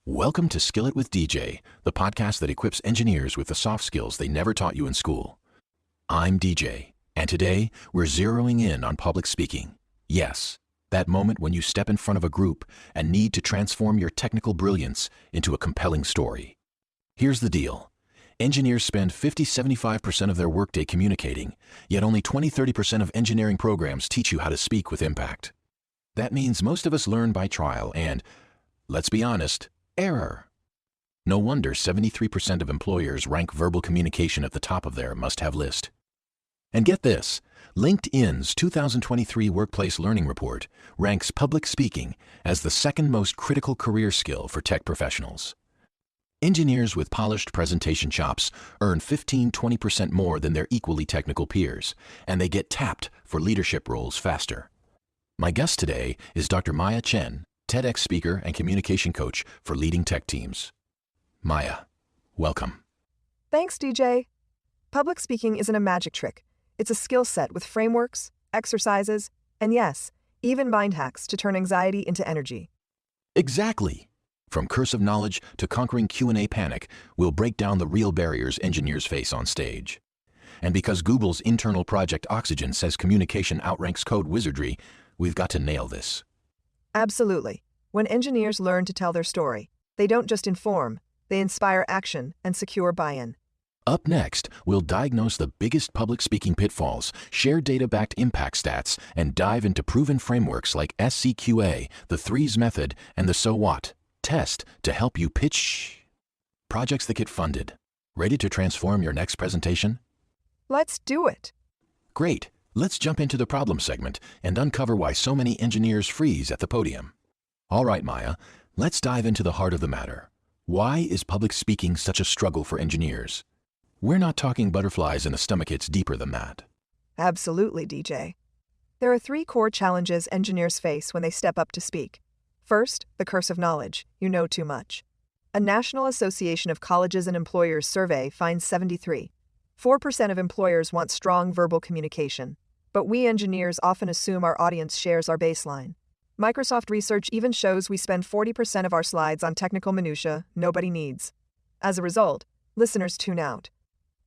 Welcome to Skill It with Djay, the podcast that equips engineers with the soft skills they never taught you in school. I'm Djay, and today we're zeroing in on public speaking. Yes, that moment when you step in front of a group and need to transform your technical brilliance into a compelling story. Here's the deal. Engineers spend 50-75% of their workday communicating, yet only 20-30% of engineering programs teach you how to speak with impact. That means most of us learn by trial and, let's be honest, error. No wonder 73% of employers rank verbal communication at the top of their must-have list. And get this, LinkedIn's 2023 Workplace Learning Report ranks public speaking as the second most critical career skill for tech professionals. Engineers with polished presentation chops earn 15-20% more than their equally technical peers, and they get tapped for leadership roles faster. My guest today is Dr. Chen, TEDx speaker and communication coach for leading tech teams. Maya, welcome. Thanks, Djay. Public speaking isn't a magic trick. It's a skill set with frameworks, exercises, and yes, even mind hacks to turn anxiety into energy. Exactly. From curse of knowledge to conquering Q&A panic, we'll break down the real barriers engineers face on stage. And because Google's internal project Oxygen says communication outranks code wizardry, we've got to nail this. Absolutely. When engineers learn to tell their story, they don't just inform, they inspire action and secure buy-in. Up next, we'll diagnose the biggest public speaking pitfalls, share data-backed impact stats, and dive into proven frameworks like SCQA, the threes method, and the so what test to help you pitch projects that get funded. Ready to transform your next presentation? Let's do it. Great. Let's jump into the problem segment and uncover why so many engineers freeze at the podium. All right, Maya, let's dive into the heart of the matter. Why is public speaking such a struggle for engineers? We're not talking butterflies in the stomach, it's deeper than that. Absolutely, Djay. There are three core challenges engineers face when they step up to speak. First, the curse of knowledge. You know too much. A National Association of Colleges and Employers survey finds 4% of employers want strong verbal communication. But we engineers often assume our audience shares our baseline. Microsoft Research even shows we spend 40% of our slides on technical minutia nobody needs. As a result, listeners tune out.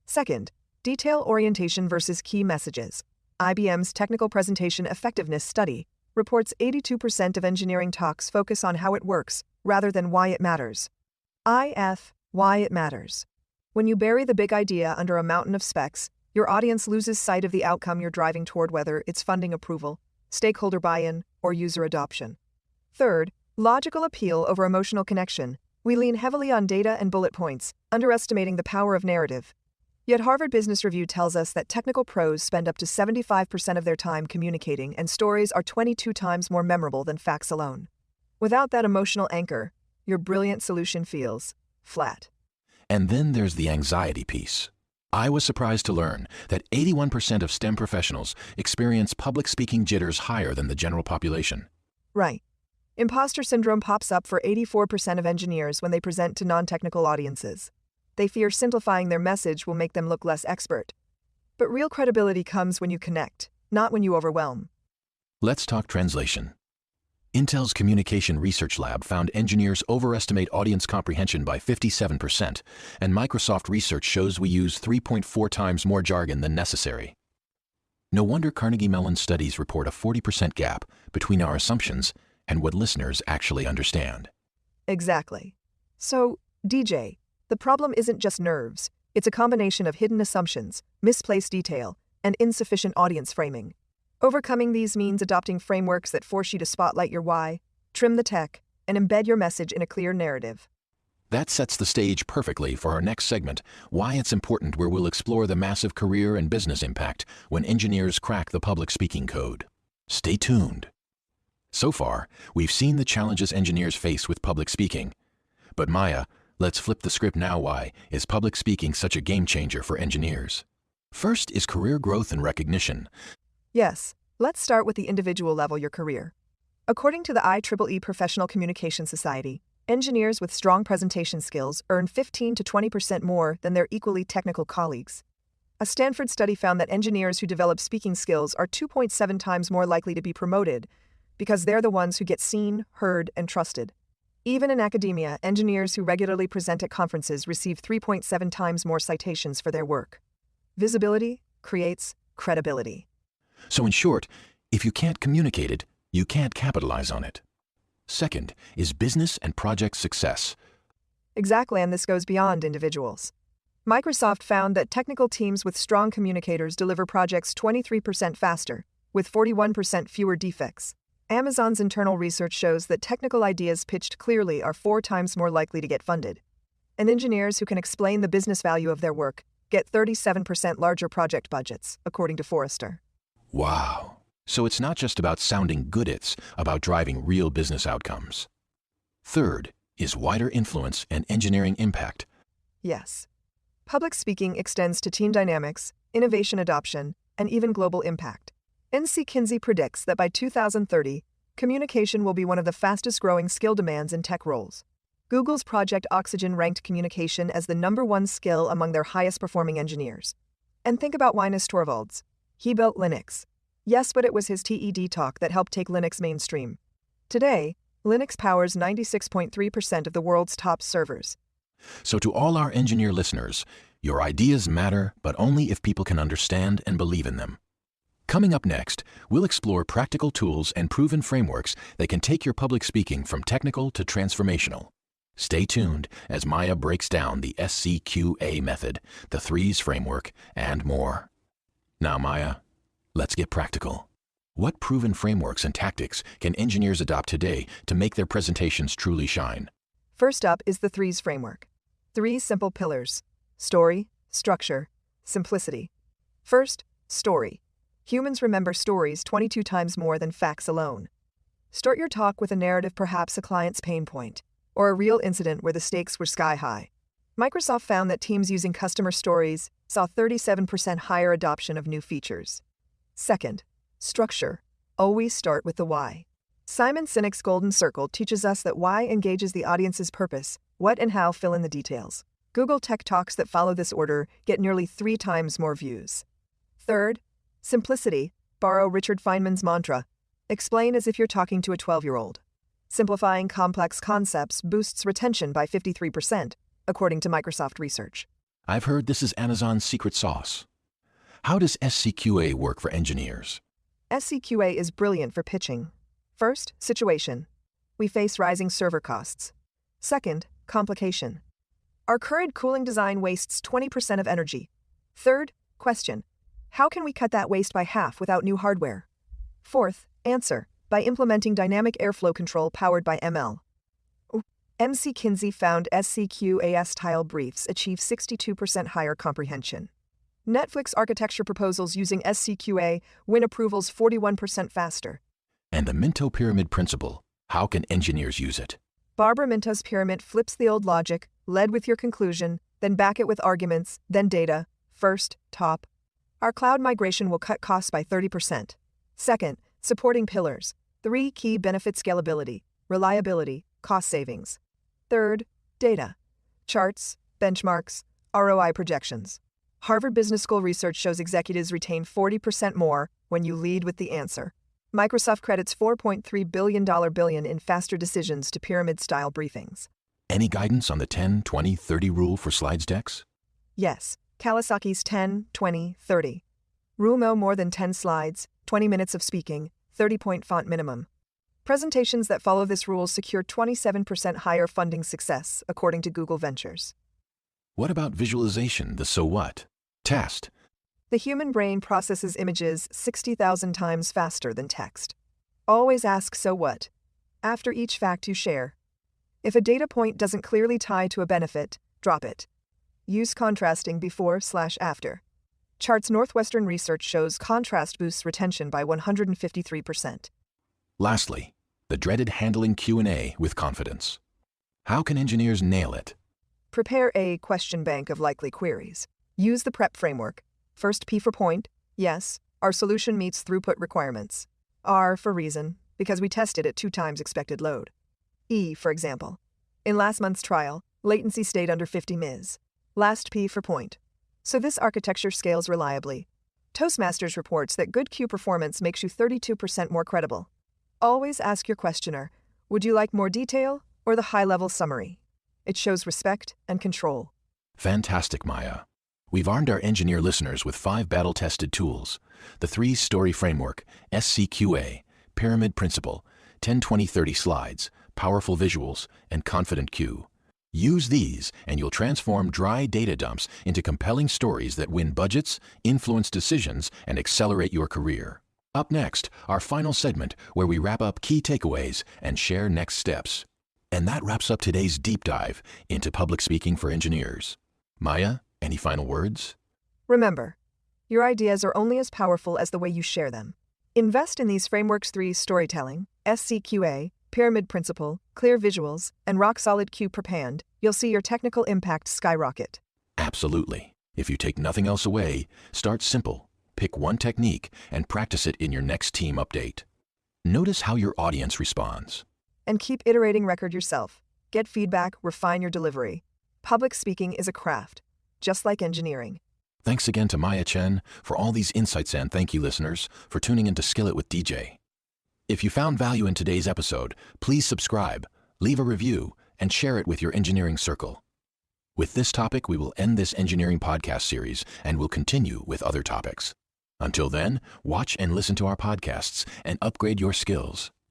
Second, detail orientation versus key messages. IBM's Technical Presentation Effectiveness Study reports 82% of engineering talks focus on how it works rather than why it matters. Why it matters. When you bury the big idea under a mountain of specs, your audience loses sight of the outcome you're driving toward, whether it's funding approval, stakeholder buy-in, or user adoption. Third, logical appeal over emotional connection. We lean heavily on data and bullet points, underestimating the power of narrative. Yet Harvard Business Review tells us that technical pros spend up to 75% of their time communicating, and stories are 22 times more memorable than facts alone. Without that emotional anchor, your brilliant solution feels flat. And then there's the anxiety piece. I was surprised to learn that 81% of STEM professionals experience public speaking jitters higher than the general population. Right. Imposter syndrome pops up for 84% of engineers when they present to non-technical audiences. They fear simplifying their message will make them look less expert. But real credibility comes when you connect, not when you overwhelm. Let's talk translation. Intel's Communication Research Lab found engineers overestimate audience comprehension by 57%, and Microsoft Research shows we use 3.4 times more jargon than necessary. No wonder Carnegie Mellon studies report a 40% gap between our assumptions and what listeners actually understand. Exactly. So, Djay, the problem isn't just nerves. It's a combination of hidden assumptions, misplaced detail, and insufficient audience framing. Overcoming these means adopting frameworks that force you to spotlight your why, trim the tech, and embed your message in a clear narrative. That sets the stage perfectly for our next segment, why it's important, where we'll explore the massive career and business impact when engineers crack the public speaking code. Stay tuned. So far, we've seen the challenges engineers face with public speaking. But Maya, let's flip the script now. Why is public speaking such a game changer for engineers? First is career growth and recognition. Yes, let's start with the individual level, your career. According to the IEEE Professional Communication Society, engineers with strong presentation skills earn 15-20% more than their equally technical colleagues. A Stanford study found that engineers who develop speaking skills are 2.7 times more likely to be promoted because they're the ones who get seen, heard, and trusted. Even in academia, engineers who regularly present at conferences receive 3.7 times more citations for their work. Visibility creates credibility. So in short, if you can't communicate it, you can't capitalize on it. Second is business and project success. Exactly, and this goes beyond individuals. Microsoft found that technical teams with strong communicators deliver projects 23% faster, with 41% fewer defects. Amazon's internal research shows that technical ideas pitched clearly are 4 times more likely to get funded. And engineers who can explain the business value of their work get 37% larger project budgets, according to Forrester. Wow. So it's not just about sounding good, it's about driving real business outcomes. Third is wider influence and engineering impact. Yes. Public speaking extends to team dynamics, innovation adoption, and even global impact. SCQA predicts that by 2030, communication will be one of the fastest-growing skill demands in tech roles. Google's Project Oxygen ranked communication as the #1 skill among their highest-performing engineers. And think about Linus Torvalds. He built Linux. Yes, but it was his TED talk that helped take Linux mainstream. Today, Linux powers 96.3% of the world's top servers. So to all our engineer listeners, your ideas matter, but only if people can understand and believe in them. Coming up next, we'll explore practical tools and proven frameworks that can take your public speaking from technical to transformational. Stay tuned as Maya breaks down the SCQA method, the threes framework, and more. Now, Maya, let's get practical. What proven frameworks and tactics can engineers adopt today to make their presentations truly shine? First up is the threes framework. 3 simple pillars: story, structure, simplicity. First, story. Humans remember stories 22 times more than facts alone. Start your talk with a narrative, perhaps a client's pain point, or a real incident where the stakes were sky high. Microsoft found that teams using customer stories saw 37% higher adoption of new features. Second, structure. Always start with the why. Simon Sinek's Golden Circle teaches us that why engages the audience's purpose, what and how fill in the details. Google Tech Talks that follow this order get nearly 3 times more views. Third, simplicity. Borrow Richard Feynman's mantra. Explain as if you're talking to a 12-year-old. Simplifying complex concepts boosts retention by 53%, according to Microsoft Research. I've heard this is Amazon's secret sauce. How does SCQA work for engineers? SCQA is brilliant for pitching. First, situation. We face rising server costs. Second, complication. Our current cooling design wastes 20% of energy. Third, question. How can we cut that waste by half without new hardware? Fourth, answer. By implementing dynamic airflow control powered by ML. SCQA found SCQA-style briefs achieve 62% higher comprehension. Netflix architecture proposals using SCQA win approvals 41% faster. And the Minto Pyramid principle, how can engineers use it? Barbara Minto's pyramid flips the old logic, lead with your conclusion, then back it with arguments, then data. First, top. Our cloud migration will cut costs by 30%. Second, supporting pillars. 3 key benefit: scalability, reliability, cost savings. Third, data. Charts, benchmarks, ROI projections. Harvard Business School research shows executives retain 40% more when you lead with the answer. Microsoft credits $4.3 billion in faster decisions to pyramid-style briefings. Any guidance on the 10, 20, 30 rule for slides decks? Yes, Kawasaki's 10, 20, 30. Rule: no more than 10 slides, 20 minutes of speaking, 30-point font minimum. Presentations that follow this rule secure 27% higher funding success, according to Google Ventures. What about visualization, the so what test? The human brain processes images 60,000 times faster than text. Always ask so what after each fact you share. If a data point doesn't clearly tie to a benefit, drop it. Use contrasting before/after. Charts. Northwestern research shows contrast boosts retention by 153%. Lastly, the dreaded handling Q&A with confidence. How can engineers nail it? Prepare a question bank of likely queries. Use the PrEP framework. First, P for point. Yes, our solution meets throughput requirements. R for reason, because we tested at 2 times expected load. E, for example. In last month's trial, latency stayed under 50 ms. Last, P for point. So this architecture scales reliably. Toastmasters reports that good queue performance makes you 32% more credible. Always ask your questioner, would you like more detail or the high-level summary. It shows respect and control. Fantastic, Maya. We've armed our engineer listeners with 5 battle-tested tools: the 3-story framework, SCQA, pyramid principle, 10-20-30 slides, powerful visuals, and confident cue. Use these and you'll transform dry data dumps into compelling stories that win budgets, influence decisions, and accelerate your career. Up next, our final segment where we wrap up key takeaways and share next steps. And that wraps up today's deep dive into public speaking for engineers. Maya, any final words? Remember, your ideas are only as powerful as the way you share them. Invest in these frameworks: 3 storytelling, SCQA, pyramid principle, clear visuals, and rock-solid cue prepared. You'll see your technical impact skyrocket. Absolutely. If you take nothing else away, start simple. Pick one technique and practice it in your next team update. Notice how your audience responds. And keep iterating. Record yourself. Get feedback, refine your delivery. Public speaking is a craft, just like engineering. Thanks again to Maya Chen for all these insights, and thank you, listeners, for tuning into Skillet with Djay. If you found value in today's episode, please subscribe, leave a review, and share it with your engineering circle. With this topic, we will end this engineering podcast series and will continue with other topics. Until then, watch and listen to our podcasts and upgrade your skills.